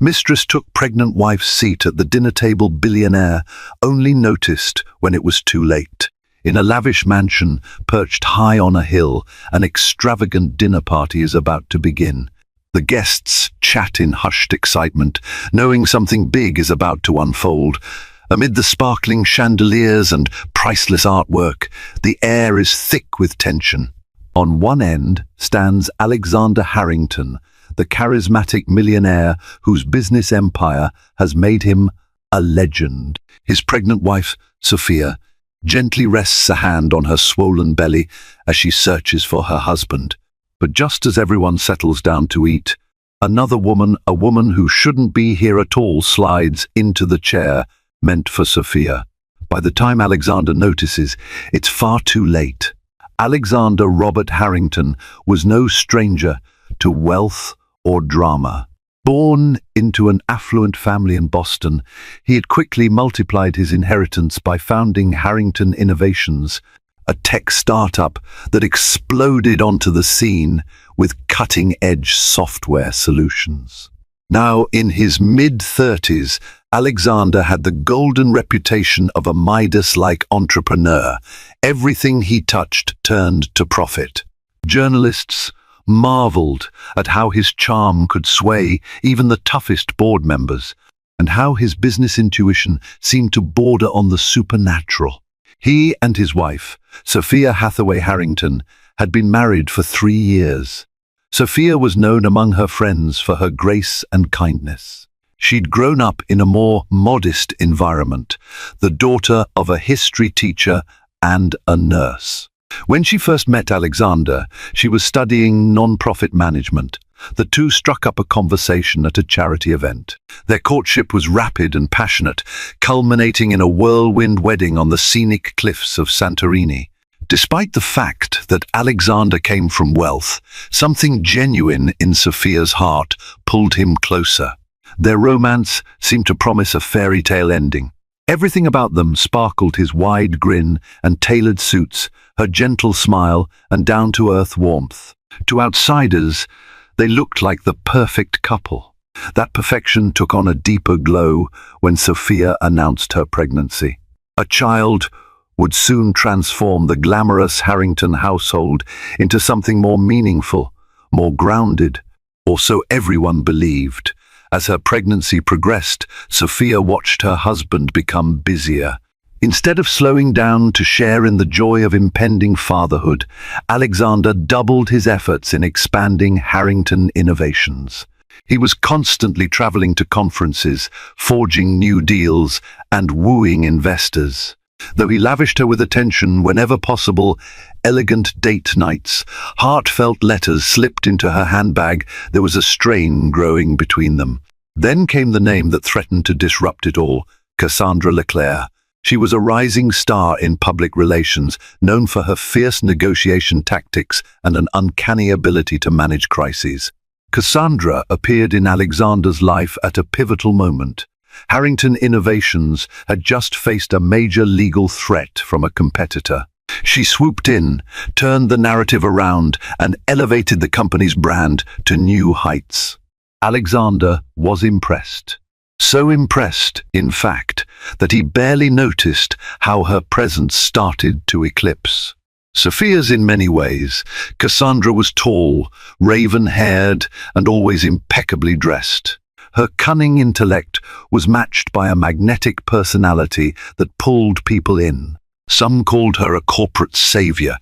Mistress took pregnant wife's seat at the dinner table. Billionaire only noticed when it was too late. In a lavish mansion perched high on a hill, an extravagant dinner party is about to begin. The guests chat in hushed excitement, knowing something big is about to unfold. Amid the sparkling chandeliers and priceless artwork, the air is thick with tension. On one end stands Alexander Harrington, the charismatic millionaire whose business empire has made him a legend. His pregnant wife, Sophia, gently rests a hand on her swollen belly as she searches for her husband. But just as everyone settles down to eat, another woman, a woman who shouldn't be here at all, slides into the chair meant for Sophia. By the time Alexander notices, it's far too late. Alexander Robert Harrington was no stranger to wealth or drama. Born into an affluent family in Boston, he had quickly multiplied his inheritance by founding Harrington Innovations, a tech startup that exploded onto the scene with cutting-edge software solutions. Now, in his mid-30s, Alexander had the golden reputation of a Midas-like entrepreneur. Everything he touched turned to profit. Journalists marveled at how his charm could sway even the toughest board members, and how his business intuition seemed to border on the supernatural. He and his wife, Sophia Hathaway Harrington, had been married for 3 years. Sophia was known among her friends for her grace and kindness. She'd grown up in a more modest environment, the daughter of a history teacher and a nurse. When she first met Alexander, she was studying non-profit management. The two struck up a conversation at a charity event. Their courtship was rapid and passionate, culminating in a whirlwind wedding on the scenic cliffs of Santorini. Despite the fact that Alexander came from wealth, something genuine in Sophia's heart pulled him closer. Their romance seemed to promise a fairy tale ending. Everything about them sparkled: his wide grin and tailored suits, her gentle smile and down-to-earth warmth. To outsiders, they looked like the perfect couple. That perfection took on a deeper glow when Sophia announced her pregnancy. A child would soon transform the glamorous Harrington household into something more meaningful, more grounded, or so everyone believed. As her pregnancy progressed, Sophia watched her husband become busier. Instead of slowing down to share in the joy of impending fatherhood, Alexander doubled his efforts in expanding Harrington Innovations. He was constantly traveling to conferences, forging new deals, and wooing investors. Though he lavished her with attention whenever possible, elegant date nights, heartfelt letters slipped into her handbag, there was a strain growing between them. Then came the name that threatened to disrupt it all: Cassandra Leclerc. She was a rising star in public relations, known for her fierce negotiation tactics and an uncanny ability to manage crises. Cassandra appeared in Alexander's life at a pivotal moment. Harrington Innovations had just faced a major legal threat from a competitor. She swooped in, turned the narrative around, and elevated the company's brand to new heights. Alexander was impressed. So impressed, in fact, that he barely noticed how her presence started to eclipse. Sophia's in many ways. Cassandra was tall, raven-haired, and always impeccably dressed. Her cunning intellect was matched by a magnetic personality that pulled people in. Some called her a corporate savior,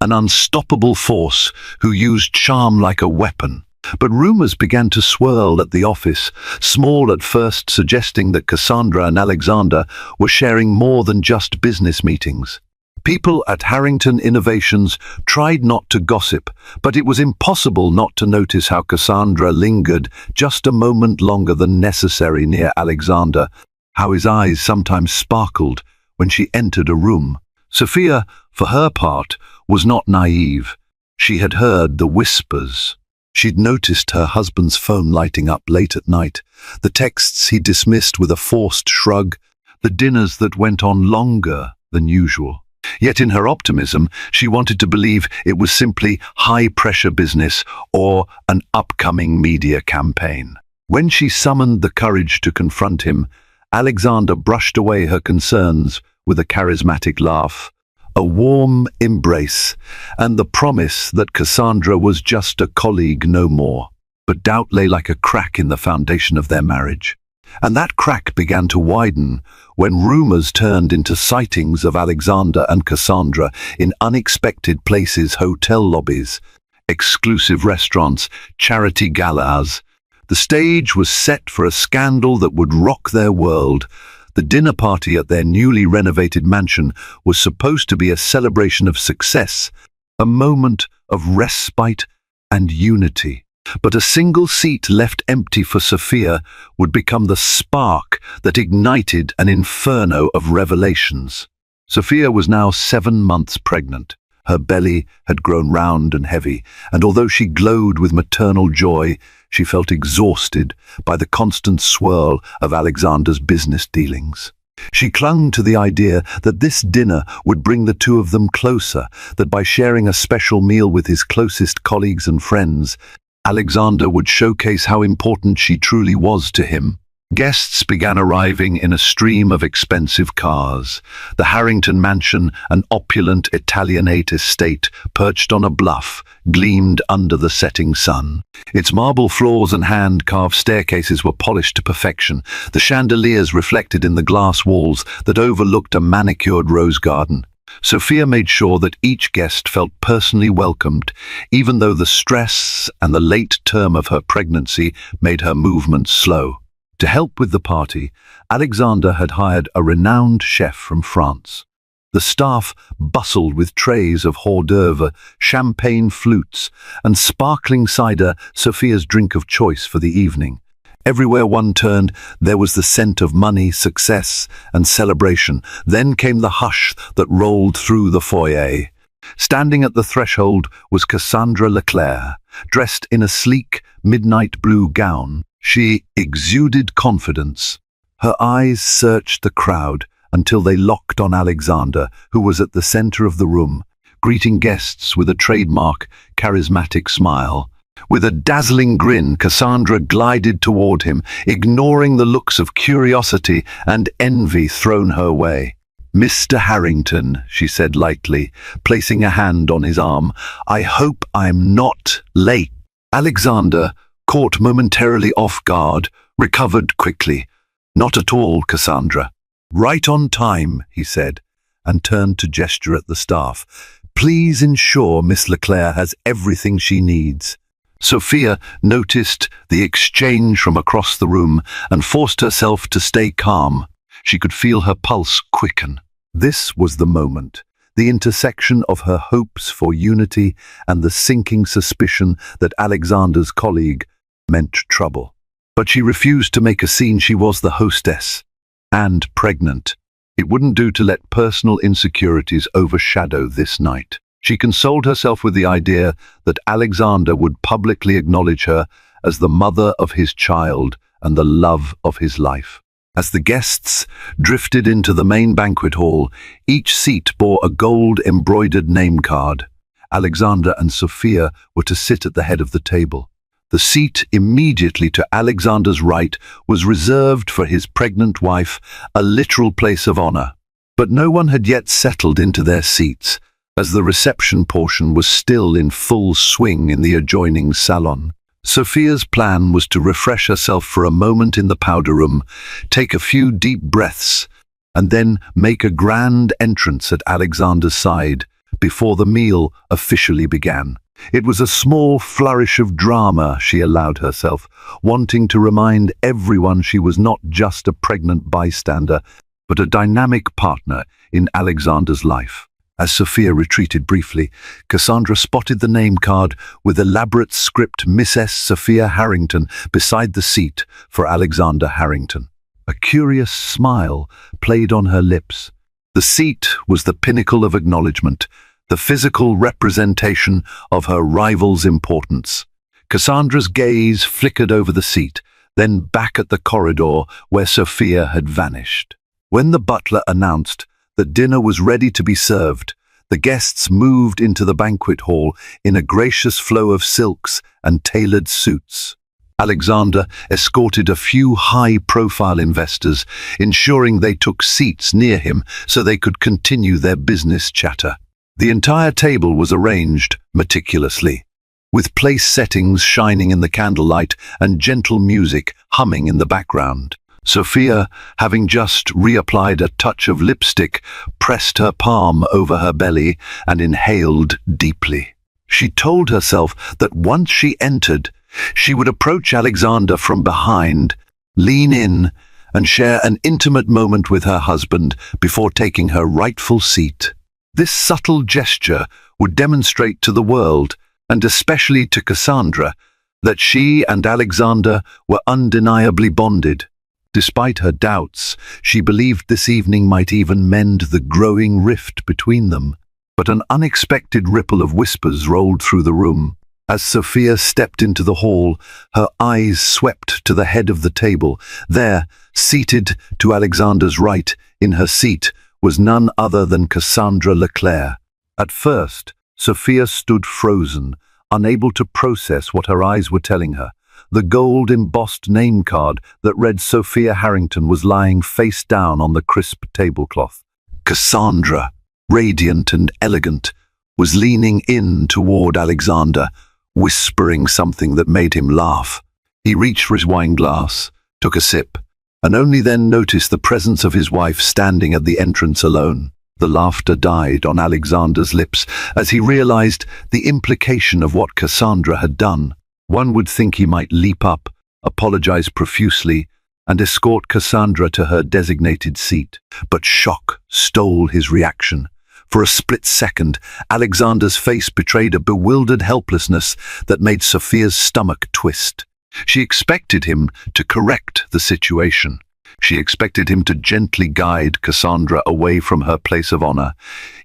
an unstoppable force who used charm like a weapon. But rumors began to swirl at the office, small at first, suggesting that Cassandra and Alexander were sharing more than just business meetings. People at Harrington Innovations tried not to gossip, but it was impossible not to notice how Cassandra lingered just a moment longer than necessary near Alexander, how his eyes sometimes sparkled when she entered a room. Sophia, for her part, was not naive. She had heard the whispers. She'd noticed her husband's phone lighting up late at night, the texts he dismissed with a forced shrug, the dinners that went on longer than usual. Yet in her optimism, she wanted to believe it was simply high-pressure business or an upcoming media campaign. When she summoned the courage to confront him, Alexander brushed away her concerns with a charismatic laugh, a warm embrace, and the promise that Cassandra was just a colleague no more. But doubt lay like a crack in the foundation of their marriage. And that crack began to widen when rumors turned into sightings of Alexander and Cassandra in unexpected places, hotel lobbies, exclusive restaurants, charity galas. The stage was set for a scandal that would rock their world. The dinner party at their newly renovated mansion was supposed to be a celebration of success, a moment of respite and unity. But a single seat left empty for Sophia would become the spark that ignited an inferno of revelations. Sophia was now 7 months pregnant. Her belly had grown round and heavy, and although she glowed with maternal joy, she felt exhausted by the constant swirl of Alexander's business dealings. She clung to the idea that this dinner would bring the two of them closer, that by sharing a special meal with his closest colleagues and friends, Alexander would showcase how important she truly was to him. Guests began arriving in a stream of expensive cars. The Harrington mansion, an opulent Italianate estate perched on a bluff, gleamed under the setting sun. Its marble floors and hand-carved staircases were polished to perfection. The chandeliers reflected in the glass walls that overlooked a manicured rose garden. Sophia made sure that each guest felt personally welcomed, even though the stress and the late term of her pregnancy made her movements slow. To help with the party, Alexander had hired a renowned chef from France. The staff bustled with trays of hors d'oeuvre, champagne flutes, and sparkling cider, Sophia's drink of choice for the evening. Everywhere one turned, there was the scent of money, success, and celebration. Then came the hush that rolled through the foyer. Standing at the threshold was Cassandra Leclerc, dressed in a sleek, midnight blue gown. She exuded confidence. Her eyes searched the crowd until they locked on Alexander, who was at the center of the room, greeting guests with a trademark, charismatic smile. With a dazzling grin, Cassandra glided toward him, ignoring the looks of curiosity and envy thrown her way. "Mr. Harrington," she said lightly, placing a hand on his arm, "I hope I'm not late." Alexander, caught momentarily off guard, recovered quickly. "Not at all, Cassandra." "Right on time," he said, and turned to gesture at the staff. "Please ensure Miss Leclerc has everything she needs." Sophia noticed the exchange from across the room and forced herself to stay calm. She could feel her pulse quicken. This was the moment, the intersection of her hopes for unity and the sinking suspicion that Alexander's colleague meant trouble. But she refused to make a scene. She was the hostess, and pregnant. It wouldn't do to let personal insecurities overshadow this night. She consoled herself with the idea that Alexander would publicly acknowledge her as the mother of his child and the love of his life. As the guests drifted into the main banquet hall, each seat bore a gold-embroidered name card. Alexander and Sophia were to sit at the head of the table. The seat immediately to Alexander's right was reserved for his pregnant wife, a literal place of honor. But no one had yet settled into their seats, as the reception portion was still in full swing in the adjoining salon. Sophia's plan was to refresh herself for a moment in the powder room, take a few deep breaths, and then make a grand entrance at Alexander's side before the meal officially began. It was a small flourish of drama she allowed herself, wanting to remind everyone she was not just a pregnant bystander, but a dynamic partner in Alexander's life. As Sophia retreated briefly, Cassandra spotted the name card with elaborate script Mistress Sophia Harrington beside the seat for Alexander Harrington. A curious smile played on her lips. The seat was the pinnacle of acknowledgement, the physical representation of her rival's importance. Cassandra's gaze flickered over the seat, then back at the corridor where Sophia had vanished. When the butler announced that dinner was ready to be served, the guests moved into the banquet hall in a gracious flow of silks and tailored suits. Alexander escorted a few high-profile investors, ensuring they took seats near him so they could continue their business chatter. The entire table was arranged meticulously, with place settings shining in the candlelight and gentle music humming in the background. Sophia, having just reapplied a touch of lipstick, pressed her palm over her belly and inhaled deeply. She told herself that once she entered, she would approach Alexander from behind, lean in, and share an intimate moment with her husband before taking her rightful seat. This subtle gesture would demonstrate to the world, and especially to Cassandra, that she and Alexander were undeniably bonded. Despite her doubts, she believed this evening might even mend the growing rift between them. But an unexpected ripple of whispers rolled through the room. As Sophia stepped into the hall, her eyes swept to the head of the table. There, seated to Alexander's right, in her seat, was none other than Cassandra Leclerc. At first, Sophia stood frozen, unable to process what her eyes were telling her. The gold-embossed name card that read Sophia Harrington was lying face down on the crisp tablecloth. Cassandra, radiant and elegant, was leaning in toward Alexander, whispering something that made him laugh. He reached for his wine glass, took a sip, and only then noticed the presence of his wife standing at the entrance alone. The laughter died on Alexander's lips as he realized the implication of what Cassandra had done. One would think he might leap up, apologize profusely, and escort Cassandra to her designated seat. But shock stole his reaction. For a split second, Alexander's face betrayed a bewildered helplessness that made Sophia's stomach twist. She expected him to correct the situation. She expected him to gently guide Cassandra away from her place of honor.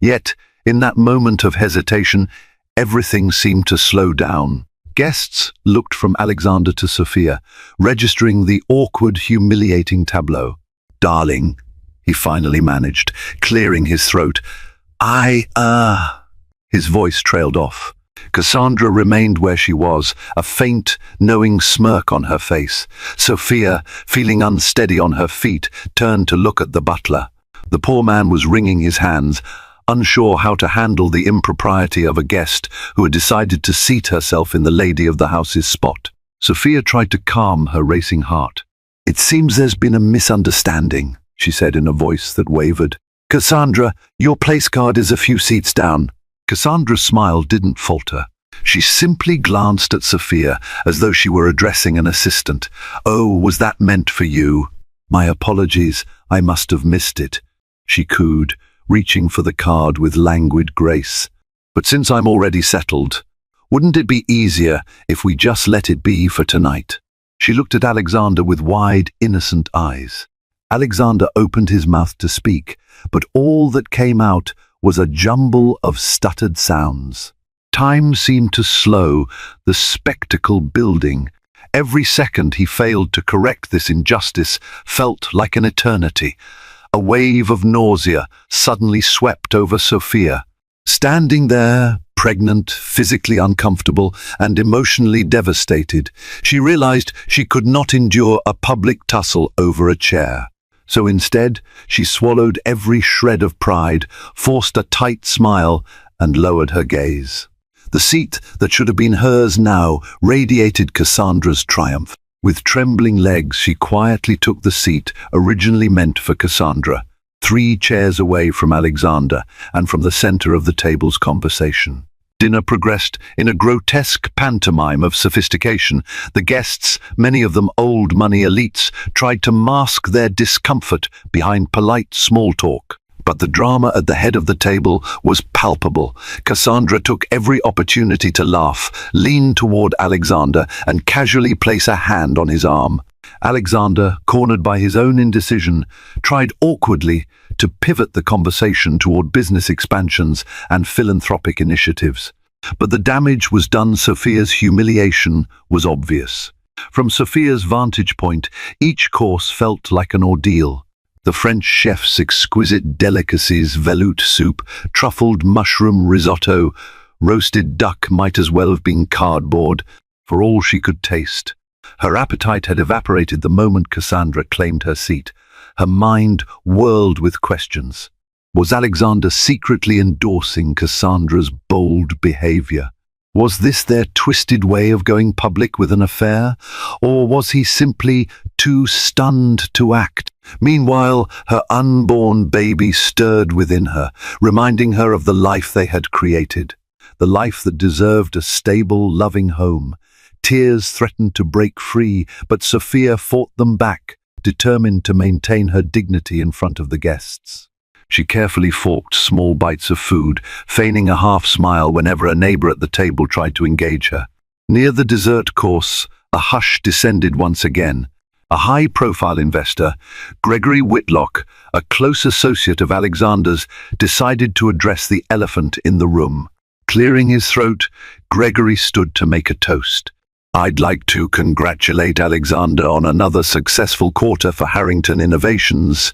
Yet, in that moment of hesitation, everything seemed to slow down. Guests looked from Alexander to Sophia, registering the awkward, humiliating tableau. "Darling," he finally managed, clearing his throat. His voice trailed off. Cassandra remained where she was, a faint, knowing smirk on her face. Sophia, feeling unsteady on her feet, turned to look at the butler. The poor man was wringing his hands, unsure how to handle the impropriety of a guest who had decided to seat herself in the lady of the house's spot. Sophia tried to calm her racing heart. "It seems there's been a misunderstanding," she said in a voice that wavered. "Cassandra, your place card is a few seats down." Cassandra's smile didn't falter. She simply glanced at Sophia as though she were addressing an assistant. "Oh, was that meant for you? My apologies, I must have missed it," she cooed, reaching for the card with languid grace. "But since I'm already settled, wouldn't it be easier if we just let it be for tonight?" She looked at Alexander with wide, innocent eyes. Alexander opened his mouth to speak, but all that came out was a jumble of stuttered sounds. Time seemed to slow, the spectacle building. Every second he failed to correct this injustice felt like an eternity. A wave of nausea suddenly swept over Sophia. Standing there, pregnant, physically uncomfortable, and emotionally devastated, she realized she could not endure a public tussle over a chair. So instead, she swallowed every shred of pride, forced a tight smile, and lowered her gaze. The seat that should have been hers now radiated Cassandra's triumph. With trembling legs, she quietly took the seat originally meant for Cassandra, 3 chairs away from Alexander and from the center of the table's conversation. Dinner progressed in a grotesque pantomime of sophistication. The guests, many of them old money elites, tried to mask their discomfort behind polite small talk. But the drama at the head of the table was palpable. Cassandra took every opportunity to laugh, lean toward Alexander, and casually place a hand on his arm. Alexander, cornered by his own indecision, tried awkwardly to pivot the conversation toward business expansions and philanthropic initiatives. But the damage was done. Sophia's humiliation was obvious. From Sophia's vantage point, each course felt like an ordeal. The French chef's exquisite delicacies, veloute soup, truffled mushroom risotto, roasted duck might as well have been cardboard, for all she could taste. Her appetite had evaporated the moment Cassandra claimed her seat. Her mind whirled with questions. Was Alexander secretly endorsing Cassandra's bold behavior? Was this their twisted way of going public with an affair? Or was he simply too stunned to act? Meanwhile, her unborn baby stirred within her, reminding her of the life they had created, the life that deserved a stable, loving home. Tears threatened to break free, but Sophia fought them back, determined to maintain her dignity in front of the guests. She carefully forked small bites of food, feigning a half-smile whenever a neighbor at the table tried to engage her. Near the dessert course, a hush descended once again. A high-profile investor, Gregory Whitlock, a close associate of Alexander's, decided to address the elephant in the room. Clearing his throat, Gregory stood to make a toast. "I'd like to congratulate Alexander on another successful quarter for Harrington Innovations,"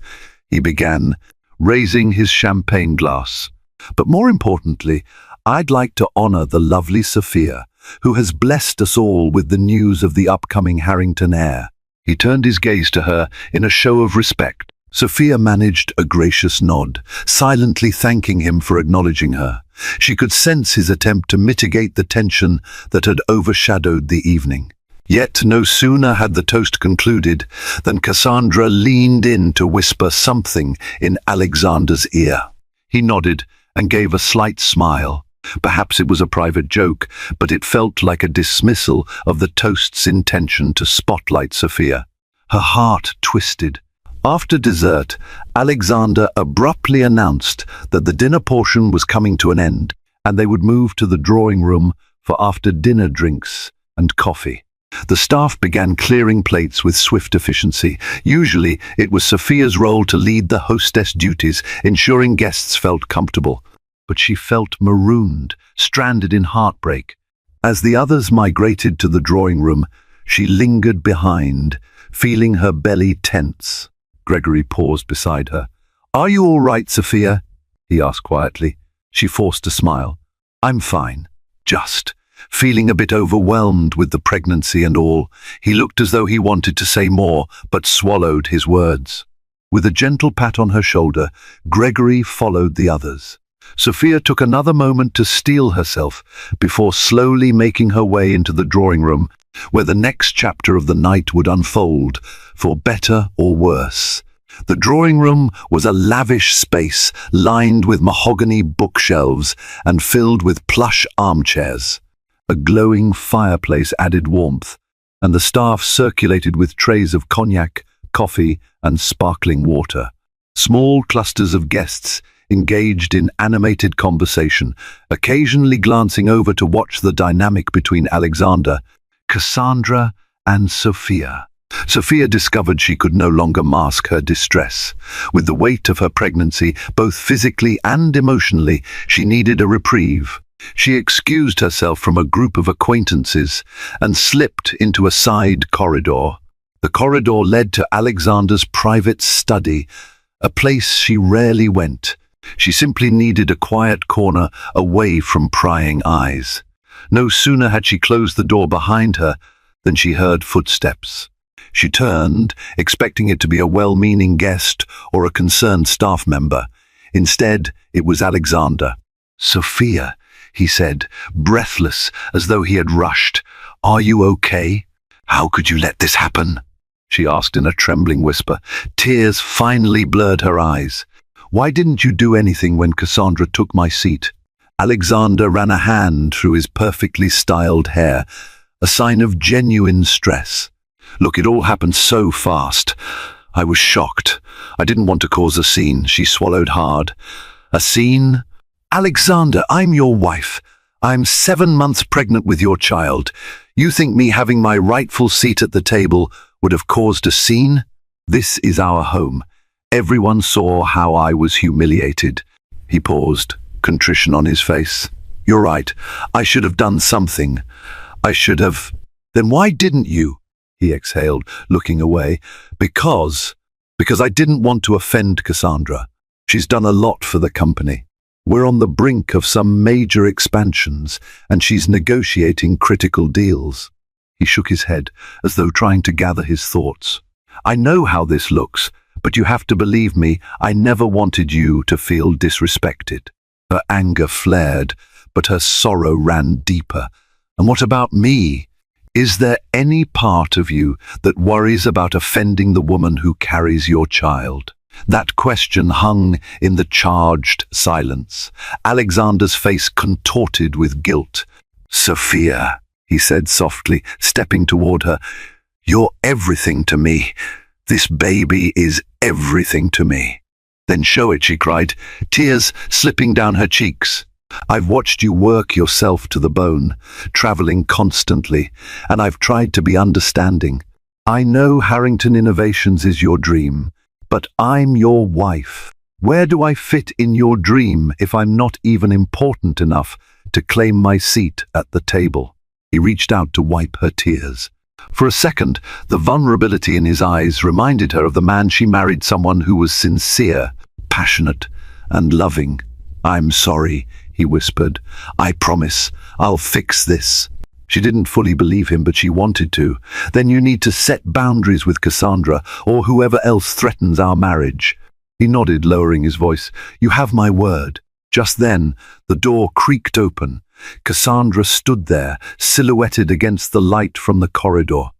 he began, raising his champagne glass. "But more importantly, I'd like to honor the lovely Sophia, who has blessed us all with the news of the upcoming Harrington heir." He turned his gaze to her in a show of respect. Sophia managed a gracious nod, silently thanking him for acknowledging her. She could sense his attempt to mitigate the tension that had overshadowed the evening. Yet no sooner had the toast concluded than Cassandra leaned in to whisper something in Alexander's ear. He nodded and gave a slight smile. Perhaps it was a private joke, but it felt like a dismissal of the toast's intention to spotlight Sophia. Her heart twisted. After dessert, Alexander abruptly announced that the dinner portion was coming to an end, and they would move to the drawing room for after-dinner drinks and coffee. The staff began clearing plates with swift efficiency. Usually, it was Sophia's role to lead the hostess duties, ensuring guests felt comfortable. But she felt marooned, stranded in heartbreak. As the others migrated to the drawing room, she lingered behind, feeling her belly tense. Gregory paused beside her. "Are you all right, Sophia?" he asked quietly. She forced a smile. "I'm fine. Just feeling a bit overwhelmed with the pregnancy and all." He looked as though he wanted to say more, but swallowed his words. With a gentle pat on her shoulder, Gregory followed the others. Sophia took another moment to steel herself before slowly making her way into the drawing room, where the next chapter of the night would unfold, for better or worse. The drawing room was a lavish space lined with mahogany bookshelves and filled with plush armchairs. A glowing fireplace added warmth, and the staff circulated with trays of cognac, coffee, and sparkling water. Small clusters of guests engaged in animated conversation, occasionally glancing over to watch the dynamic between Alexander, Cassandra, and Sophia. Sophia discovered she could no longer mask her distress. With the weight of her pregnancy, both physically and emotionally, she needed a reprieve. She excused herself from a group of acquaintances and slipped into a side corridor. The corridor led to Alexander's private study, a place she rarely went. She simply needed a quiet corner away from prying eyes. No sooner had she closed the door behind her than she heard footsteps. She turned, expecting it to be a well-meaning guest or a concerned staff member. Instead, it was Alexander. "Sophia," he said, breathless, as though he had rushed. "Are you okay? How could you let this happen?" she asked in a trembling whisper. Tears finally blurred her eyes. "Why didn't you do anything when Cassandra took my seat?" Alexander ran a hand through his perfectly styled hair, a sign of genuine stress. "Look, it all happened so fast. I was shocked. I didn't want to cause a scene." She swallowed hard. "A scene? Alexander, I'm your wife. I'm 7 months pregnant with your child. You think me having my rightful seat at the table would have caused a scene? This is our home. Everyone saw how I was humiliated." He paused, contrition on his face. "You're right. I should have done something. I should have—" "Then why didn't you?" he exhaled, looking away. Because I didn't want to offend Cassandra. She's done a lot for the company. We're on the brink of some major expansions, and she's negotiating critical deals." He shook his head, as though trying to gather his thoughts. I know how this looks, but you have to believe me, I never wanted you to feel disrespected. Her anger flared, but her sorrow ran deeper. And what about me? Is there any part of you that worries about offending the woman who carries your child? That question hung in the charged silence. Alexander's face contorted with guilt. Sophia, he said softly, stepping toward her, you're everything to me. This baby is everything to me. Then show it, she cried, tears slipping down her cheeks. I've watched you work yourself to the bone, traveling constantly, and I've tried to be understanding. I know Harrington Innovations is your dream, but I'm your wife. Where do I fit in your dream if I'm not even important enough to claim my seat at the table? He reached out to wipe her tears. For a second, the vulnerability in his eyes reminded her of the man she married, someone who was sincere, passionate, and loving. I'm sorry, he whispered. I promise, I'll fix this. She didn't fully believe him, but she wanted to. Then you need to set boundaries with Cassandra, or whoever else threatens our marriage. He nodded, lowering his voice. You have my word. Just then, the door creaked open. Cassandra stood there, silhouetted against the light from the corridor.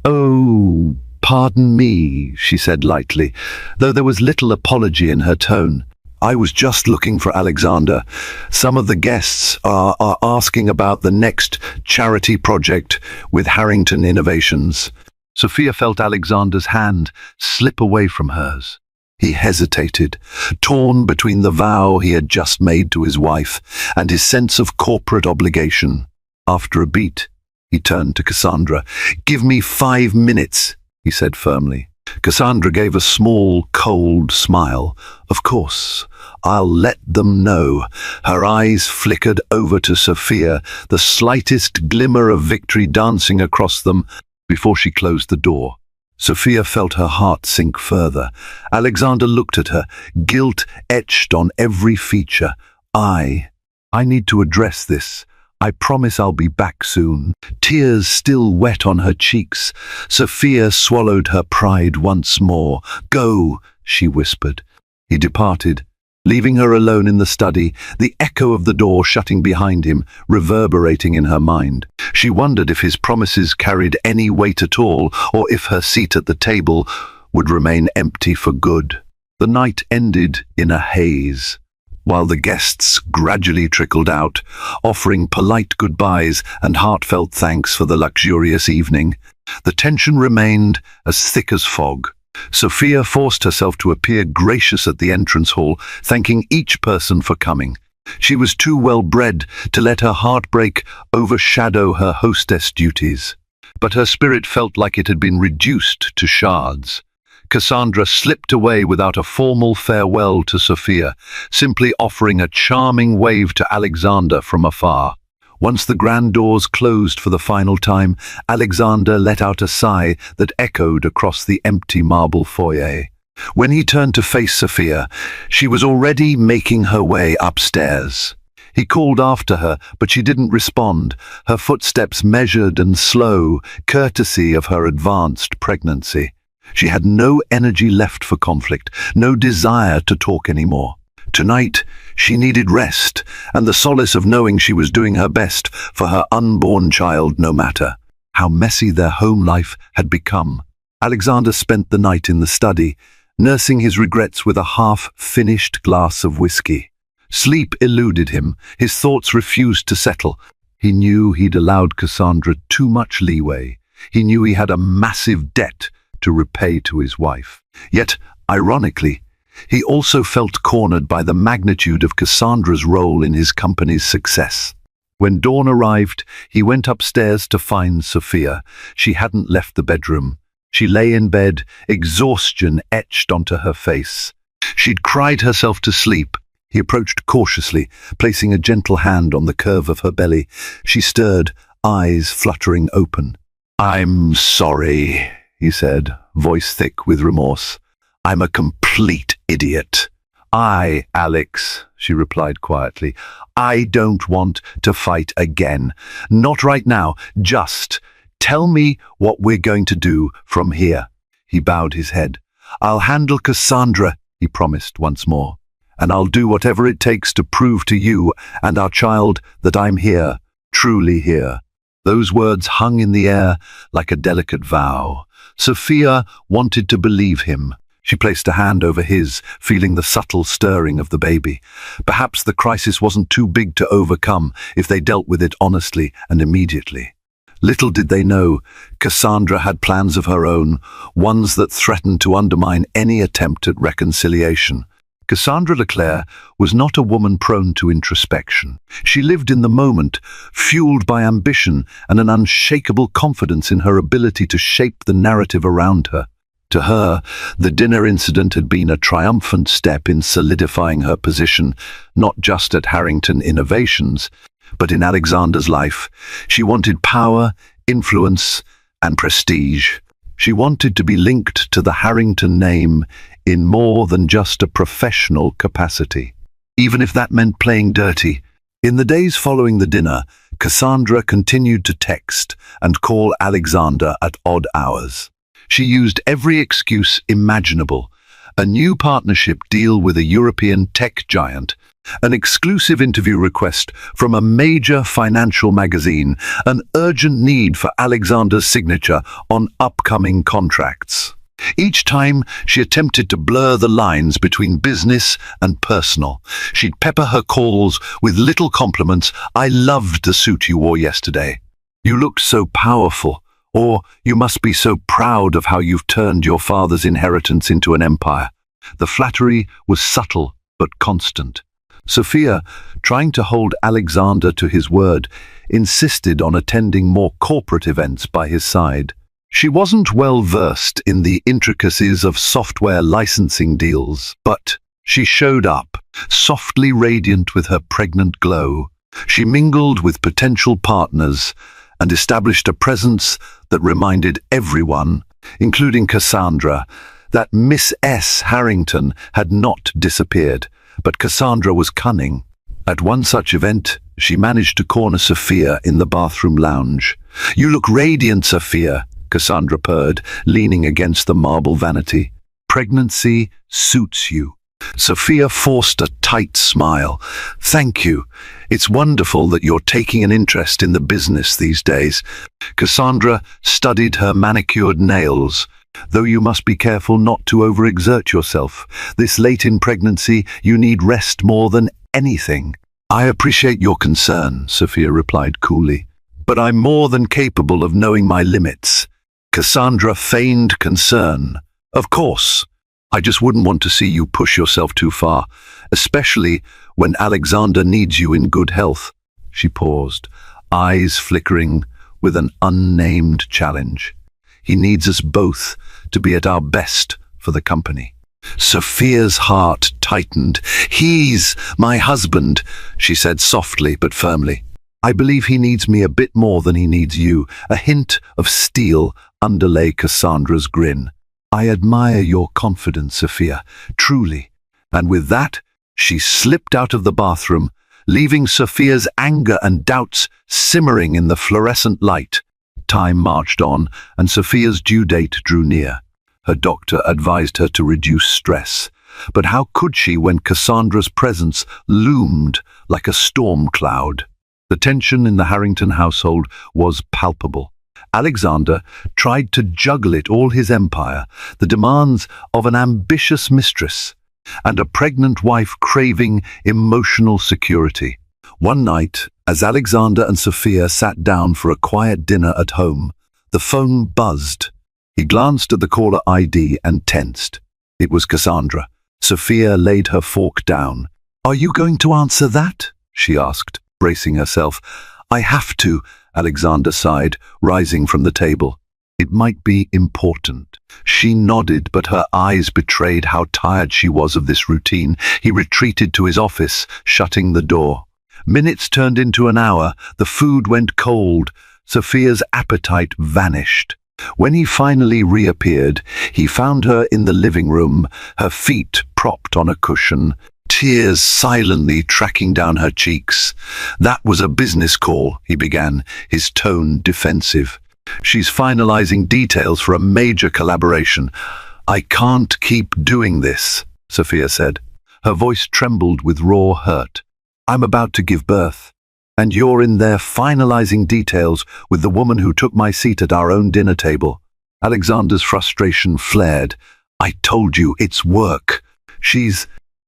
Oh, pardon me, she said lightly, though there was little apology in her tone. I was just looking for Alexander. Some of the guests are asking about the next charity project with Harrington Innovations. Sophia felt Alexander's hand slip away from hers. He hesitated, torn between the vow he had just made to his wife and his sense of corporate obligation. After a beat, he turned to Cassandra. Give me 5 minutes, he said firmly. Cassandra gave a small, cold smile. Of course, I'll let them know. Her eyes flickered over to Sophia, the slightest glimmer of victory dancing across them before she closed the door. Sophia felt her heart sink further. Alexander looked at her, guilt etched on every feature. I need to address this. I promise I'll be back soon. Tears still wet on her cheeks. Sophia swallowed her pride once more. Go, she whispered. He departed, leaving her alone in the study, the echo of the door shutting behind him, reverberating in her mind. She wondered if his promises carried any weight at all, or if her seat at the table would remain empty for good. The night ended in a haze, while the guests gradually trickled out, offering polite goodbyes and heartfelt thanks for the luxurious evening. The tension remained as thick as fog. Sophia forced herself to appear gracious at the entrance hall, thanking each person for coming. She was too well bred to let her heartbreak overshadow her hostess duties. But her spirit felt like it had been reduced to shards. Cassandra slipped away without a formal farewell to Sophia, simply offering a charming wave to Alexander from afar. Once the grand doors closed for the final time, Alexander let out a sigh that echoed across the empty marble foyer. When he turned to face Sophia, she was already making her way upstairs. He called after her, but she didn't respond, her footsteps measured and slow, courtesy of her advanced pregnancy. She had no energy left for conflict, no desire to talk anymore. Tonight, she needed rest and the solace of knowing she was doing her best for her unborn child, no matter how messy their home life had become. Alexander spent the night in the study, nursing his regrets with a half-finished glass of whiskey. Sleep eluded him, his thoughts refused to settle. He knew he'd allowed Cassandra too much leeway. He knew he had a massive debt to repay to his wife. Yet, ironically, he also felt cornered by the magnitude of Cassandra's role in his company's success. When dawn arrived, he went upstairs to find Sophia. She hadn't left the bedroom. She lay in bed, exhaustion etched onto her face. She'd cried herself to sleep. He approached cautiously, placing a gentle hand on the curve of her belly. She stirred, eyes fluttering open. "I'm sorry," he said, voice thick with remorse. "I'm a complete idiot." Alex," she replied quietly. "I don't want to fight again. Not right now. Just Tell me what we're going to do from here." He bowed his head. "I'll handle Cassandra," he promised once more. "And I'll do whatever it takes to prove to you and our child that I'm here, truly here." Those words hung in the air like a delicate vow. Sophia wanted to believe him. She placed a hand over his, feeling the subtle stirring of the baby. Perhaps the crisis wasn't too big to overcome if they dealt with it honestly and immediately. Little did they know, Cassandra had plans of her own, ones that threatened to undermine any attempt at reconciliation. Cassandra Leclerc was not a woman prone to introspection. She lived in the moment, fueled by ambition and an unshakable confidence in her ability to shape the narrative around her. To her, the dinner incident had been a triumphant step in solidifying her position, not just at Harrington Innovations, but in Alexander's life. She wanted power, influence, and prestige. She wanted to be linked to the Harrington name in more than just a professional capacity, even if that meant playing dirty. In the days following the dinner, Cassandra continued to text and call Alexander at odd hours. She used every excuse imaginable: a new partnership deal with a European tech giant, an exclusive interview request from a major financial magazine, an urgent need for Alexander's signature on upcoming contracts. Each time she attempted to blur the lines between business and personal. She'd pepper her calls with little compliments. "I loved the suit you wore yesterday. You looked so powerful." Or, "You must be so proud of how you've turned your father's inheritance into an empire." The flattery was subtle but constant. Sophia, trying to hold Alexander to his word, insisted on attending more corporate events by his side. She wasn't well versed in the intricacies of software licensing deals, but she showed up, softly radiant with her pregnant glow. She mingled with potential partners and established a presence that reminded everyone, including Cassandra, that Miss S. Harrington had not disappeared. But Cassandra was cunning. At one such event, she managed to corner Sophia in the bathroom lounge. "You look radiant, Sophia," Cassandra purred, leaning against the marble vanity. "Pregnancy suits you." Sophia forced a tight smile. "Thank you. It's wonderful that you're taking an interest in the business these days." Cassandra studied her manicured nails. "Though you must be careful not to overexert yourself. This late in pregnancy, you need rest more than anything." "I appreciate your concern," Sophia replied coolly, "but I'm more than capable of knowing my limits." Cassandra feigned concern. "Of course. I just wouldn't want to see you push yourself too far, especially when Alexander needs you in good health." She paused, eyes flickering with an unnamed challenge. "He needs us both to be at our best for the company." Sophia's heart tightened. "He's my husband," she said softly but firmly. "I believe he needs me a bit more than he needs you." A hint of steel underlay Cassandra's grin. "I admire your confidence, Sophia, truly." And with that, she slipped out of the bathroom, leaving Sophia's anger and doubts simmering in the fluorescent light. Time marched on, and Sophia's due date drew near. Her doctor advised her to reduce stress. But how could she when Cassandra's presence loomed like a storm cloud? The tension in the Harrington household was palpable. Alexander tried to juggle it all: his empire, the demands of an ambitious mistress, and a pregnant wife craving emotional security. One night, as Alexander and Sophia sat down for a quiet dinner at home, the phone buzzed. He glanced at the caller ID and tensed. It was Cassandra. Sophia laid her fork down. "Are you going to answer that?" she asked, bracing herself. "I have to," Alexander sighed, rising from the table. "It might be important." She nodded, but her eyes betrayed how tired she was of this routine. He retreated to his office, shutting the door. Minutes turned into an hour. The food went cold. Sophia's appetite vanished. When he finally reappeared, he found her in the living room, her feet propped on a cushion, tears silently tracking down her cheeks. "That was a business call," he began, his tone defensive. She's finalizing details for a major collaboration. I can't keep doing this, Sophia said. Her voice trembled with raw hurt. I'm about to give birth, and you're in there finalizing details with the woman who took my seat at our own dinner table. Alexander's frustration flared. I told you, it's work. She's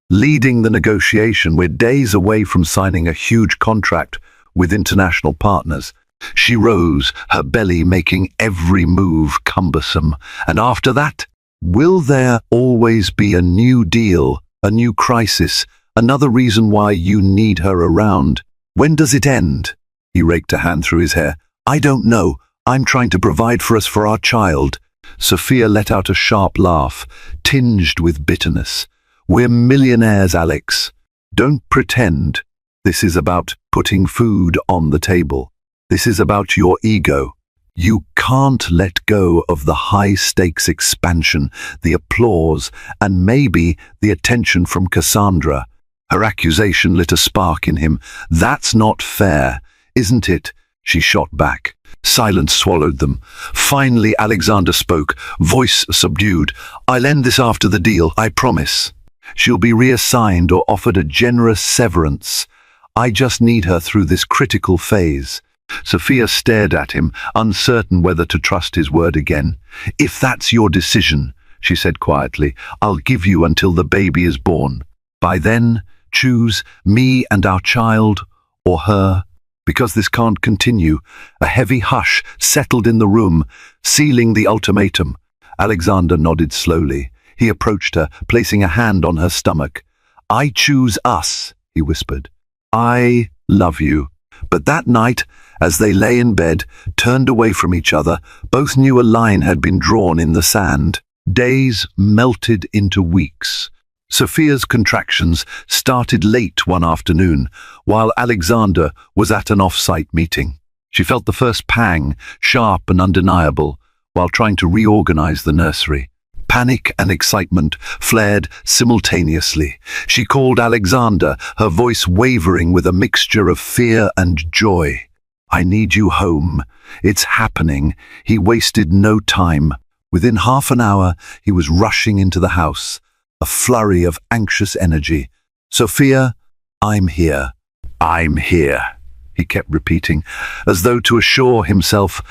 leading the negotiation. We're days away from signing a huge contract with international partners. She rose, her belly making every move cumbersome. And after that, will there always be a new deal, a new crisis, another reason why you need her around? When does it end? He raked a hand through his hair. I don't know. I'm trying to provide for us for our child. Sophia let out a sharp laugh, tinged with bitterness. We're millionaires, Alex. Don't pretend. This is about putting food on the table. This is about your ego. You can't let go of the high-stakes expansion, the applause, and maybe the attention from Cassandra. Her accusation lit a spark in him. That's not fair, isn't it? She shot back. Silence swallowed them. Finally, Alexander spoke, voice subdued. I'll end this after the deal, I promise. She'll be reassigned or offered a generous severance. I just need her through this critical phase. Sophia stared at him, uncertain whether to trust his word again. If that's your decision, she said quietly, I'll give you until the baby is born. By then, choose me and our child, or her, because this can't continue. A heavy hush settled in the room, sealing the ultimatum. Alexander nodded slowly. He approached her, placing a hand on her stomach. I choose us, he whispered. I love you. But that night, as they lay in bed, turned away from each other, both knew a line had been drawn in the sand. Days melted into weeks. Sophia's contractions started late one afternoon, while Alexander was at an off-site meeting. She felt the first pang, sharp and undeniable, while trying to reorganize the nursery. Panic and excitement flared simultaneously. She called Alexander, her voice wavering with a mixture of fear and joy. I need you home. It's happening. He wasted no time. Within half an hour, he was rushing into the house, a flurry of anxious energy. Sophia, I'm here. I'm here, he kept repeating, as though to assure himself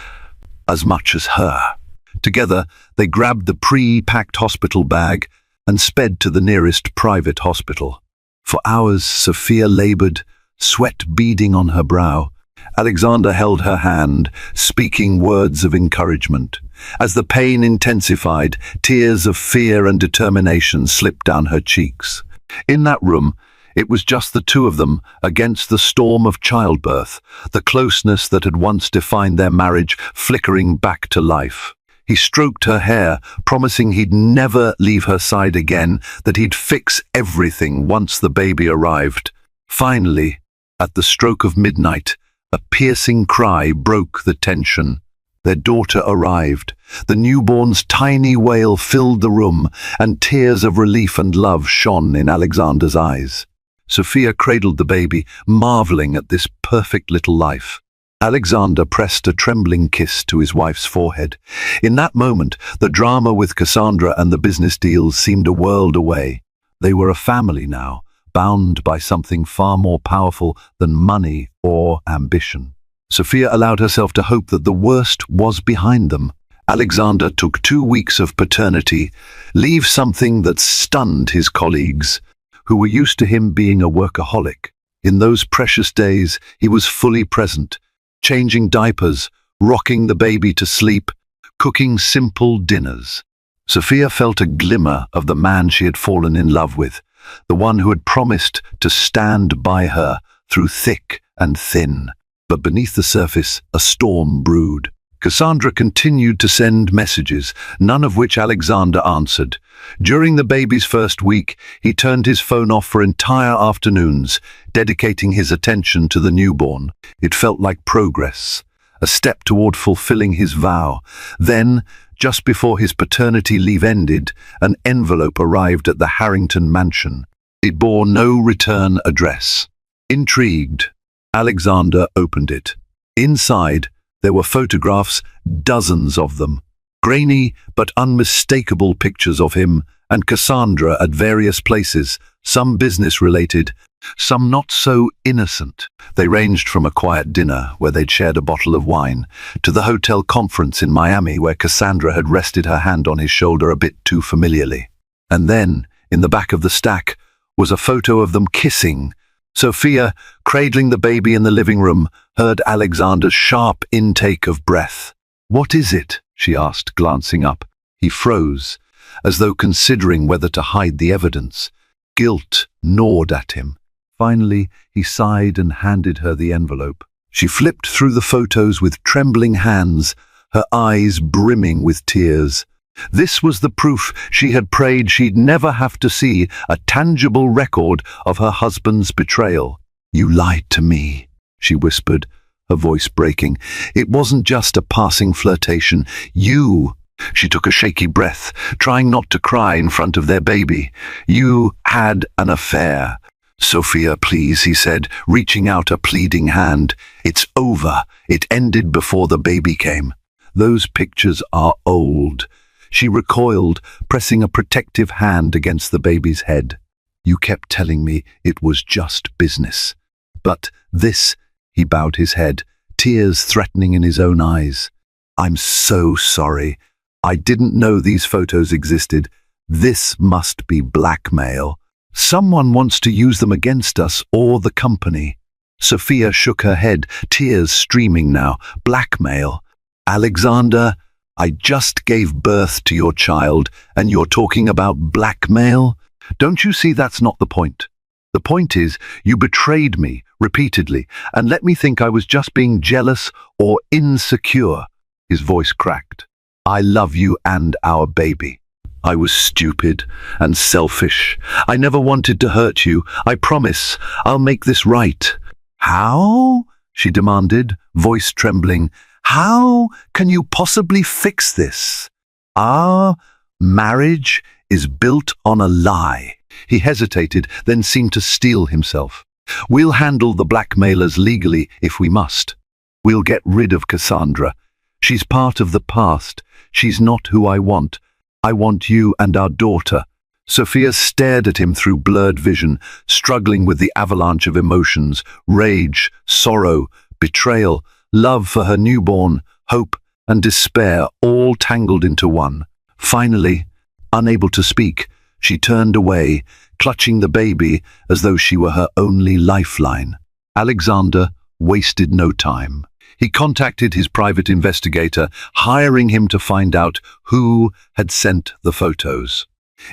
as much as her. Together, they grabbed the pre-packed hospital bag and sped to the nearest private hospital. For hours, Sophia labored, sweat beading on her brow. Alexander held her hand, speaking words of encouragement. As the pain intensified, tears of fear and determination slipped down her cheeks. In that room, it was just the two of them against the storm of childbirth, the closeness that had once defined their marriage flickering back to life. He stroked her hair, promising he'd never leave her side again, that he'd fix everything once the baby arrived. Finally, at the stroke of midnight, a piercing cry broke the tension. Their daughter arrived. The newborn's tiny wail filled the room, and tears of relief and love shone in Alexander's eyes. Sophia cradled the baby, marveling at this perfect little life. Alexander pressed a trembling kiss to his wife's forehead. In that moment, the drama with Cassandra and the business deals seemed a world away. They were a family now, bound by something far more powerful than money or ambition. Sophia allowed herself to hope that the worst was behind them. Alexander took 2 weeks of paternity leave, something that stunned his colleagues, who were used to him being a workaholic. In those precious days, he was fully present, changing diapers, rocking the baby to sleep, cooking simple dinners. Sophia felt a glimmer of the man she had fallen in love with, the one who had promised to stand by her through thick and thin. But beneath the surface, a storm brewed. Cassandra continued to send messages, none of which Alexander answered. During the baby's first week, he turned his phone off for entire afternoons, dedicating his attention to the newborn. It felt like progress, a step toward fulfilling his vow. Then, just before his paternity leave ended, an envelope arrived at the Harrington mansion. It bore no return address. Intrigued, Alexander opened it. Inside, There were photographs, dozens of them. Grainy but unmistakable pictures of him and Cassandra at various places, some business-related, some not so innocent. They ranged from a quiet dinner where they'd shared a bottle of wine to the hotel conference in Miami where Cassandra had rested her hand on his shoulder a bit too familiarly. And then, in the back of the stack, was a photo of them kissing. Sophia, cradling the baby in the living room, heard Alexander's sharp intake of breath. "What is it?" she asked, glancing up. He froze, as though considering whether to hide the evidence. Guilt gnawed at him. Finally, he sighed and handed her the envelope. She flipped through the photos with trembling hands, her eyes brimming with tears. This was the proof she had prayed she'd never have to see, a tangible record of her husband's betrayal. "You lied to me," she whispered, her voice breaking. "It wasn't just a passing flirtation. You—" She took a shaky breath, trying not to cry in front of their baby. "You had an affair." "Sophia, please," he said, reaching out a pleading hand. "It's over. It ended before the baby came." "Those pictures are old." She recoiled, pressing a protective hand against the baby's head. "You kept telling me it was just business. But this—" He bowed his head, tears threatening in his own eyes. "I'm so sorry. I didn't know these photos existed. This must be blackmail. Someone wants to use them against us or the company." Sophia shook her head, tears streaming now. "Blackmail? Alexander, I just gave birth to your child, and you're talking about blackmail? Don't you see that's not the point? The point is, you betrayed me repeatedly, and let me think I was just being jealous or insecure." His voice cracked. "I love you and our baby. I was stupid and selfish. I never wanted to hurt you. I promise I'll make this right." "How?" she demanded, voice trembling. "How can you possibly fix this? Our marriage is built on a lie." He hesitated, then seemed to steel himself. "We'll handle the blackmailers legally if we must. We'll get rid of Cassandra. She's part of the past. She's not who I want. I want you and our daughter." Sophia stared at him through blurred vision, struggling with the avalanche of emotions, rage, sorrow, betrayal, love for her newborn, hope and despair, all tangled into one. Finally, unable to speak, she turned away, clutching the baby as though she were her only lifeline. Alexander wasted no time. He contacted his private investigator, hiring him to find out who had sent the photos.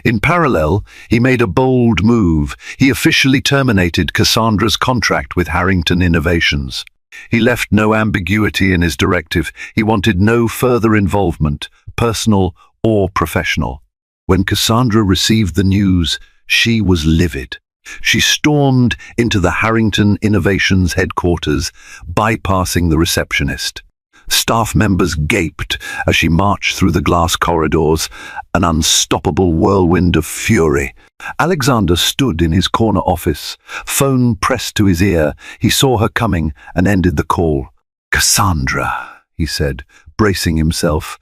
In parallel, he made a bold move. He officially terminated Cassandra's contract with Harrington Innovations. He left no ambiguity in his directive. He wanted no further involvement, personal or professional. When Cassandra received the news, she was livid. She stormed into the Harrington Innovations headquarters, bypassing the receptionist. Staff members gaped as she marched through the glass corridors, an unstoppable whirlwind of fury. Alexander stood in his corner office, phone pressed to his ear. He saw her coming and ended the call. "Cassandra," he said, bracing himself,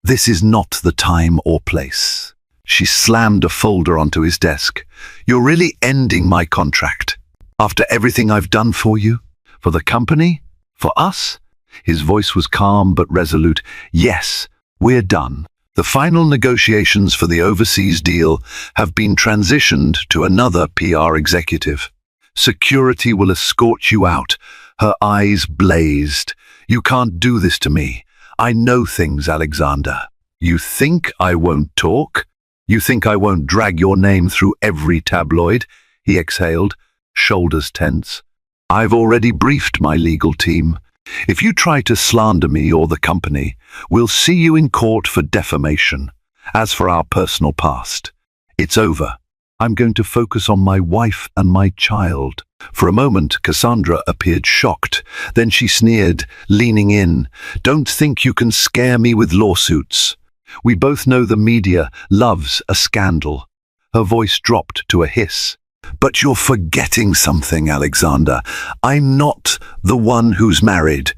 "this is not the time or place." She slammed a folder onto his desk. "You're really ending my contract? After everything I've done for you? For the company? For us?" His voice was calm but resolute. "Yes, we're done. The final negotiations for the overseas deal have been transitioned to another PR executive. Security will escort you out." Her eyes blazed. "You can't do this to me. I know things, Alexander. You think I won't talk? You think I won't drag your name through every tabloid?" He exhaled, shoulders tense. "I've already briefed my legal team. If you try to slander me or the company, we'll see you in court for defamation. As for our personal past, it's over. I'm going to focus on my wife and my child." For a moment, Cassandra appeared shocked. Then she sneered, leaning in. "Don't think you can scare me with lawsuits. We both know the media loves a scandal." Her voice dropped to a hiss. "But you're forgetting something, Alexander. I'm not the one who's married.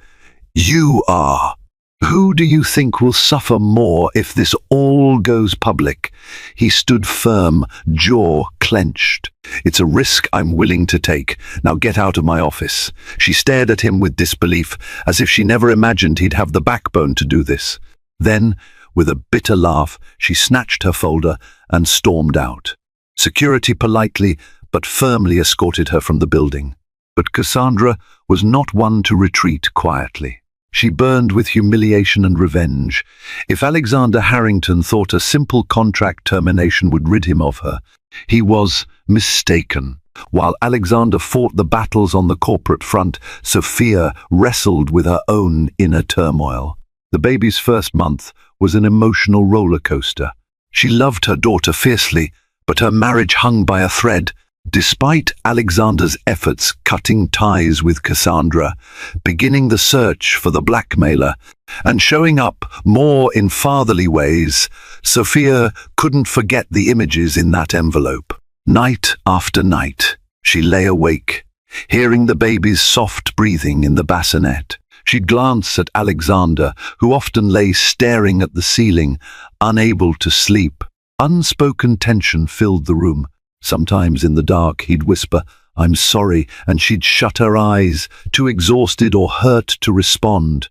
You are. Who do you think will suffer more if this all goes public? He stood firm, jaw clenched. It's a risk I'm willing to take. Now get out of my office. She stared at him with disbelief, as if she never imagined he'd have the backbone to do this. Then, with a bitter laugh, she snatched her folder and stormed out. Security politely but firmly escorted her from the building. But Cassandra was not one to retreat quietly. She burned with humiliation and revenge. If Alexander Harrington thought a simple contract termination would rid him of her, he was mistaken. While Alexander fought the battles on the corporate front, Sophia wrestled with her own inner turmoil. The baby's first month was an emotional roller coaster. She loved her daughter fiercely, but her marriage hung by a thread. Despite Alexander's efforts cutting ties with Cassandra, beginning the search for the blackmailer, and showing up more in fatherly ways, Sophia couldn't forget the images in that envelope. Night after night, she lay awake, hearing the baby's soft breathing in the bassinet. She'd glance at Alexander, who often lay staring at the ceiling, unable to sleep. Unspoken tension filled the room. Sometimes in the dark he'd whisper, "I'm sorry," and she'd shut her eyes, too exhausted or hurt to respond.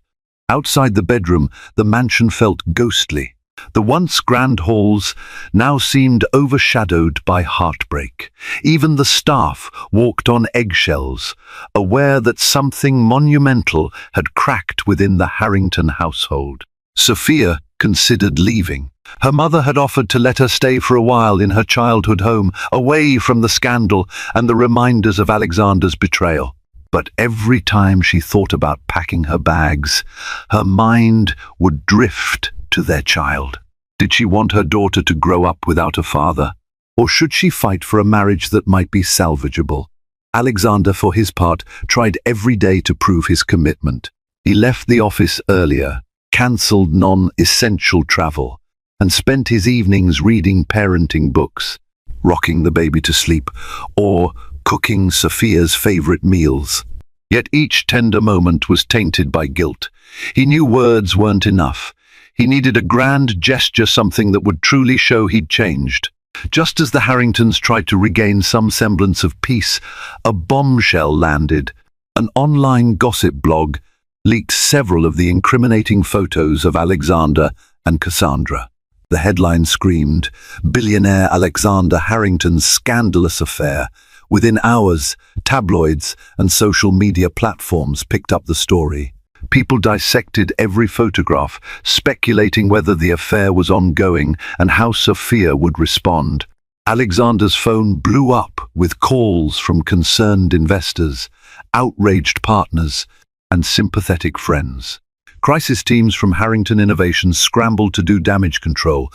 Outside the bedroom, the mansion felt ghostly. The once grand halls now seemed overshadowed by heartbreak. Even the staff walked on eggshells, aware that something monumental had cracked within the Harrington household. Sophia considered leaving. Her mother had offered to let her stay for a while in her childhood home, away from the scandal and the reminders of Alexander's betrayal. But every time she thought about packing her bags, her mind would drift to their child. Did she want her daughter to grow up without a father? Or should she fight for a marriage that might be salvageable? Alexander, for his part, tried every day to prove his commitment. He left the office earlier, cancelled non-essential travel, and spent his evenings reading parenting books, rocking the baby to sleep, or cooking Sophia's favorite meals. Yet each tender moment was tainted by guilt. He knew words weren't enough. He needed a grand gesture, something that would truly show he'd changed. Just as the Harringtons tried to regain some semblance of peace, a bombshell landed. An online gossip blog leaked several of the incriminating photos of Alexander and Cassandra. The headline screamed, "Billionaire Alexander Harrington's scandalous affair." Within hours, tabloids and social media platforms picked up the story. People dissected every photograph, speculating whether the affair was ongoing and how Sophia would respond. Alexander's phone blew up with calls from concerned investors, outraged partners, and sympathetic friends. Crisis teams from Harrington Innovations scrambled to do damage control,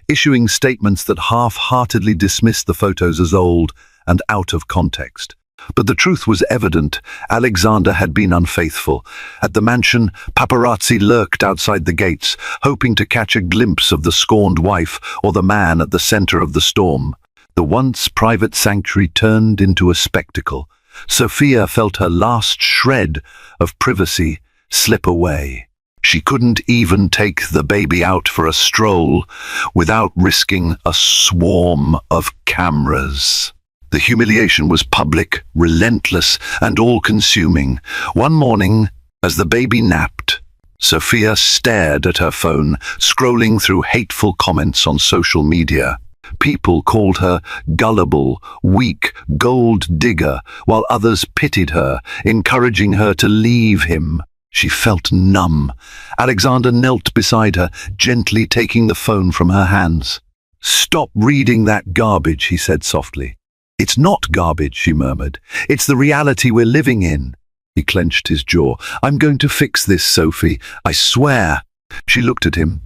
issuing statements that half-heartedly dismissed the photos as old and out of context. But the truth was evident. Alexander had been unfaithful. At the mansion, paparazzi lurked outside the gates, hoping to catch a glimpse of the scorned wife or the man at the center of the storm. The once private sanctuary turned into a spectacle. Sophia felt her last shred of privacy slip away. She couldn't even take the baby out for a stroll without risking a swarm of cameras. The humiliation was public, relentless, and all-consuming. One morning, as the baby napped, Sophia stared at her phone, scrolling through hateful comments on social media. People called her gullible, weak, gold digger, while others pitied her, encouraging her to leave him. She felt numb. Alexander knelt beside her, gently taking the phone from her hands. "Stop reading that garbage," he said softly. "It's not garbage," she murmured. "It's the reality we're living in." He clenched his jaw. "I'm going to fix this, Sophie. I swear." She looked at him,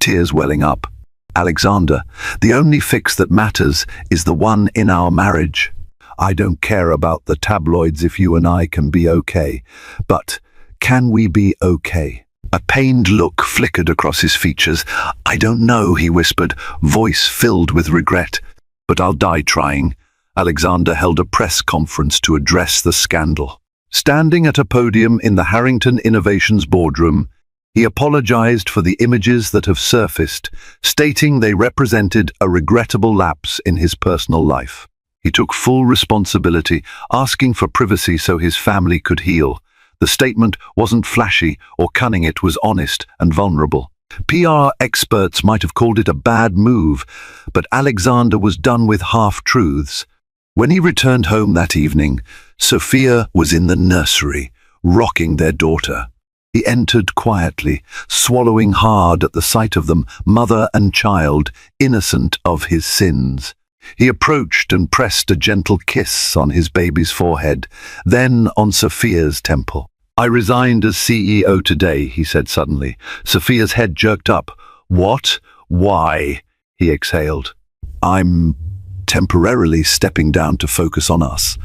tears welling up. "Alexander, the only fix that matters is the one in our marriage. I don't care about the tabloids if you and I can be okay. But can we be okay?" A pained look flickered across his features. "I don't know," he whispered, voice filled with regret. "But I'll die trying." Alexander held a press conference to address the scandal. Standing at a podium in the Harrington Innovations boardroom, he apologized for the images that have surfaced, stating they represented a regrettable lapse in his personal life. He took full responsibility, asking for privacy so his family could heal. The statement wasn't flashy or cunning, it was honest and vulnerable. PR experts might have called it a bad move, but Alexander was done with half-truths. When he returned home that evening, Sophia was in the nursery, rocking their daughter. He entered quietly, swallowing hard at the sight of them, mother and child, innocent of his sins. He approached and pressed a gentle kiss on his baby's forehead, then on Sophia's temple. "I resigned as CEO today," he said suddenly. Sophia's head jerked up. "What? Why?" he exhaled. "I'm temporarily stepping down to focus on us.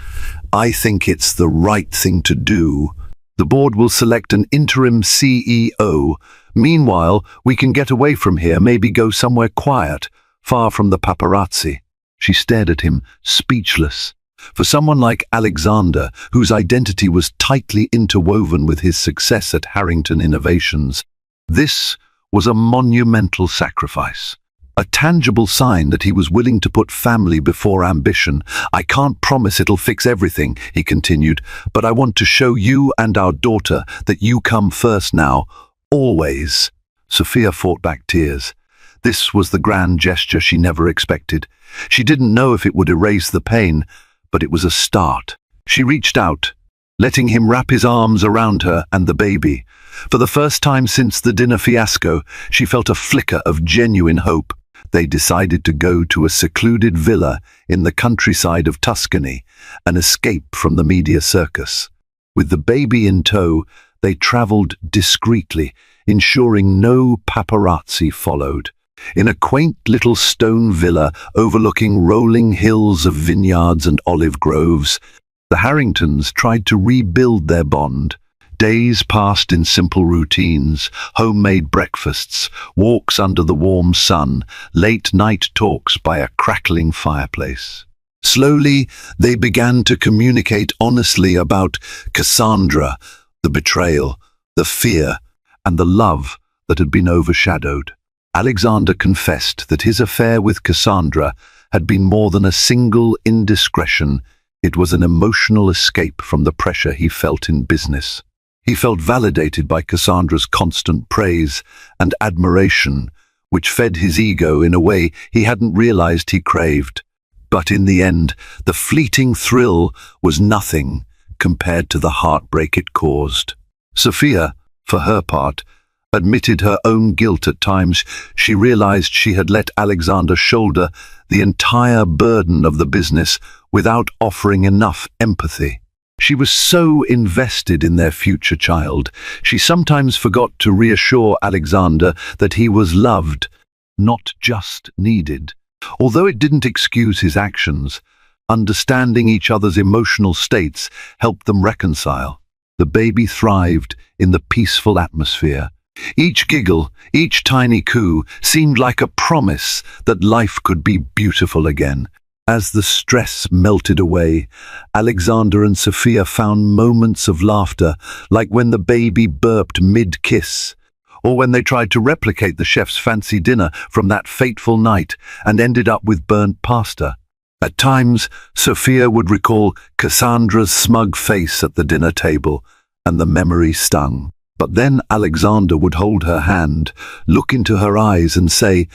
I think it's the right thing to do. The board will select an interim CEO. Meanwhile, we can get away from here, maybe go somewhere quiet, far from the paparazzi." She stared at him, speechless. For someone like Alexander, whose identity was tightly interwoven with his success at Harrington Innovations, this was a monumental sacrifice. A tangible sign that he was willing to put family before ambition. "I can't promise it'll fix everything," he continued, "but I want to show you and our daughter that you come first now, always." Sophia fought back tears. This was the grand gesture she never expected. She didn't know if it would erase the pain, but it was a start. She reached out, letting him wrap his arms around her and the baby. For the first time since the dinner fiasco, she felt a flicker of genuine hope. They decided to go to a secluded villa in the countryside of Tuscany, an escape from the media circus. With the baby in tow, they traveled discreetly, ensuring no paparazzi followed. In a quaint little stone villa overlooking rolling hills of vineyards and olive groves, the Harringtons tried to rebuild their bond. Days passed in simple routines, homemade breakfasts, walks under the warm sun, late-night talks by a crackling fireplace. Slowly, they began to communicate honestly about Cassandra, the betrayal, the fear, and the love that had been overshadowed. Alexander confessed that his affair with Cassandra had been more than a single indiscretion. It was an emotional escape from the pressure he felt in business. He felt validated by Cassandra's constant praise and admiration, which fed his ego in a way he hadn't realized he craved. But in the end, the fleeting thrill was nothing compared to the heartbreak it caused. Sophia, for her part, admitted her own guilt at times. She realized she had let Alexander shoulder the entire burden of the business without offering enough empathy. She was so invested in their future child, she sometimes forgot to reassure Alexander that he was loved, not just needed. Although it didn't excuse his actions, understanding each other's emotional states helped them reconcile. The baby thrived in the peaceful atmosphere. Each giggle, each tiny coo seemed like a promise that life could be beautiful again. As the stress melted away, Alexander and Sophia found moments of laughter, like when the baby burped mid-kiss, or when they tried to replicate the chef's fancy dinner from that fateful night and ended up with burnt pasta. At times, Sophia would recall Cassandra's smug face at the dinner table, and the memory stung. But then Alexander would hold her hand, look into her eyes and say,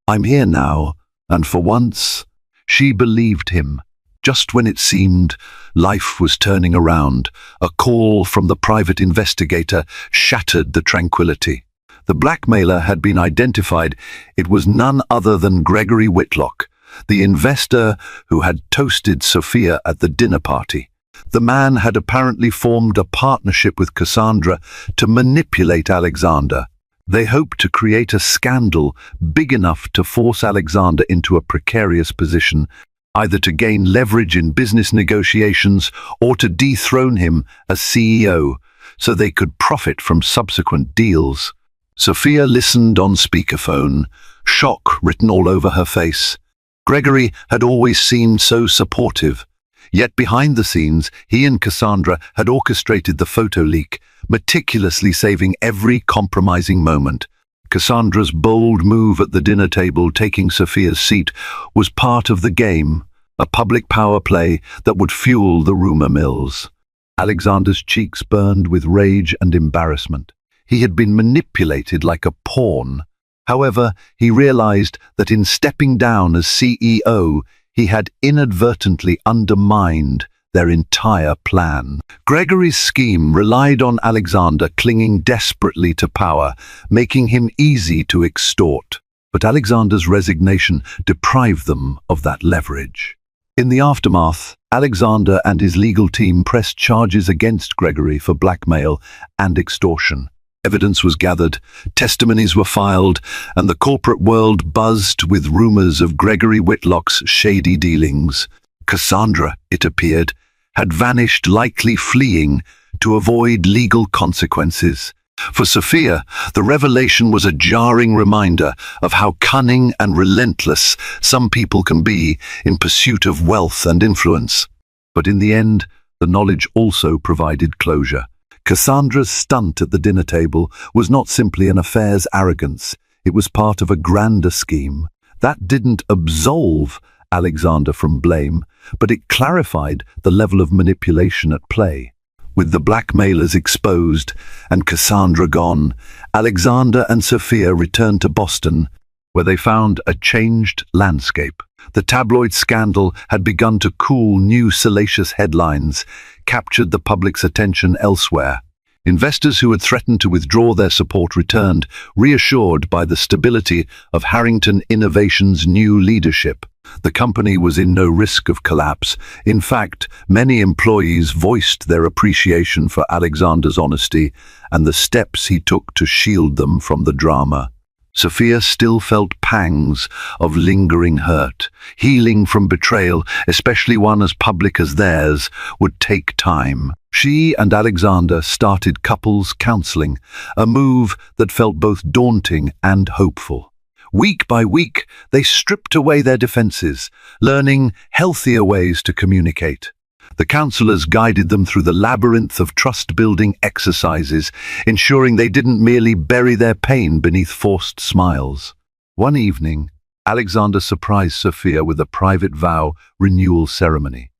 "I'm here now," and for once, she believed him. Just when it seemed life was turning around, a call from the private investigator shattered the tranquility. The blackmailer had been identified. It was none other than Gregory Whitlock, the investor who had toasted Sophia at the dinner party. The man had apparently formed a partnership with Cassandra to manipulate Alexander. They hoped to create a scandal big enough to force Alexander into a precarious position, either to gain leverage in business negotiations or to dethrone him as CEO, so they could profit from subsequent deals. Sophia listened on speakerphone, shock written all over her face. Gregory had always seemed so supportive. Yet behind the scenes, he and Cassandra had orchestrated the photo leak, meticulously saving every compromising moment. Cassandra's bold move at the dinner table, taking Sophia's seat, was part of the game, a public power play that would fuel the rumor mills. Alexander's cheeks burned with rage and embarrassment. He had been manipulated like a pawn. However, he realized that in stepping down as CEO, he had inadvertently undermined their entire plan. Gregory's scheme relied on Alexander clinging desperately to power, making him easy to extort. But Alexander's resignation deprived them of that leverage. In the aftermath, Alexander and his legal team pressed charges against Gregory for blackmail and extortion. Evidence was gathered, testimonies were filed, and the corporate world buzzed with rumors of Gregory Whitlock's shady dealings. Cassandra, it appeared, had vanished, likely fleeing to avoid legal consequences. For Sophia, the revelation was a jarring reminder of how cunning and relentless some people can be in pursuit of wealth and influence. But in the end, the knowledge also provided closure. Cassandra's stunt at the dinner table was not simply an affair's arrogance, it was part of a grander scheme. That didn't absolve Alexander from blame, but it clarified the level of manipulation at play. With the blackmailers exposed and Cassandra gone, Alexander and Sophia returned to Boston, where they found a changed landscape. The tabloid scandal had begun to cool. New salacious headlines captured the public's attention elsewhere. Investors who had threatened to withdraw their support returned, reassured by the stability of Harrington Innovation's new leadership. The company was in no risk of collapse. In fact, many employees voiced their appreciation for Alexander's honesty and the steps he took to shield them from the drama. Sophia still felt pangs of lingering hurt. Healing from betrayal, especially one as public as theirs, would take time. She and Alexander started couples counseling, a move that felt both daunting and hopeful. Week by week, they stripped away their defenses, learning healthier ways to communicate. The counselors guided them through the labyrinth of trust-building exercises, ensuring they didn't merely bury their pain beneath forced smiles. One evening, Alexander surprised Sophia with a private vow renewal ceremony.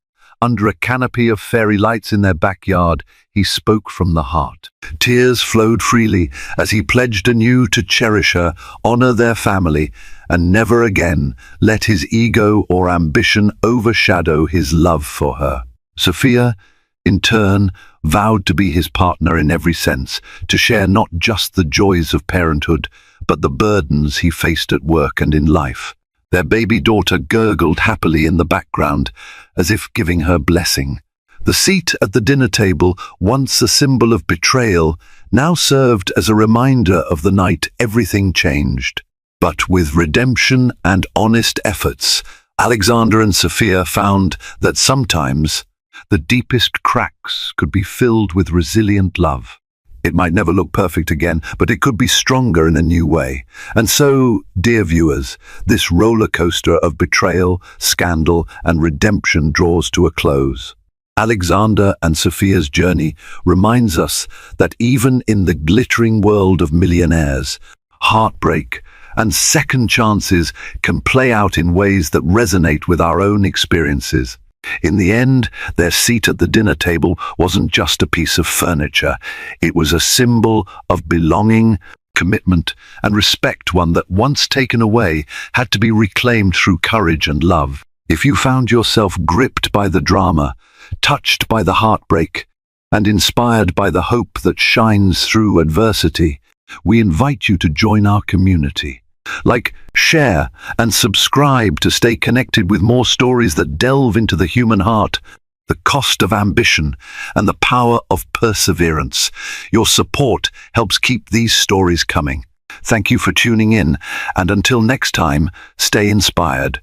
Under a canopy of fairy lights in their backyard, he spoke from the heart. Tears flowed freely as he pledged anew to cherish her, honor their family, and never again let his ego or ambition overshadow his love for her. Sophia, in turn, vowed to be his partner in every sense, to share not just the joys of parenthood, but the burdens he faced at work and in life. Their baby daughter gurgled happily in the background, as if giving her blessing. The seat at the dinner table, once a symbol of betrayal, now served as a reminder of the night everything changed. But with redemption and honest efforts, Alexander and Sophia found that sometimes the deepest cracks could be filled with resilient love. It might never look perfect again, but it could be stronger in a new way. And so, dear viewers, this roller coaster of betrayal, scandal, and redemption draws to a close. Alexander and Sophia's journey reminds us that even in the glittering world of millionaires, heartbreak and second chances can play out in ways that resonate with our own experiences. In the end, their seat at the dinner table wasn't just a piece of furniture. It was a symbol of belonging, commitment, and respect, one that, once taken away, had to be reclaimed through courage and love. If you found yourself gripped by the drama, touched by the heartbreak, and inspired by the hope that shines through adversity, we invite you to join our community. Like, share, and subscribe to stay connected with more stories that delve into the human heart, the cost of ambition, and the power of perseverance. Your support helps keep these stories coming. Thank you for tuning in, and until next time, stay inspired.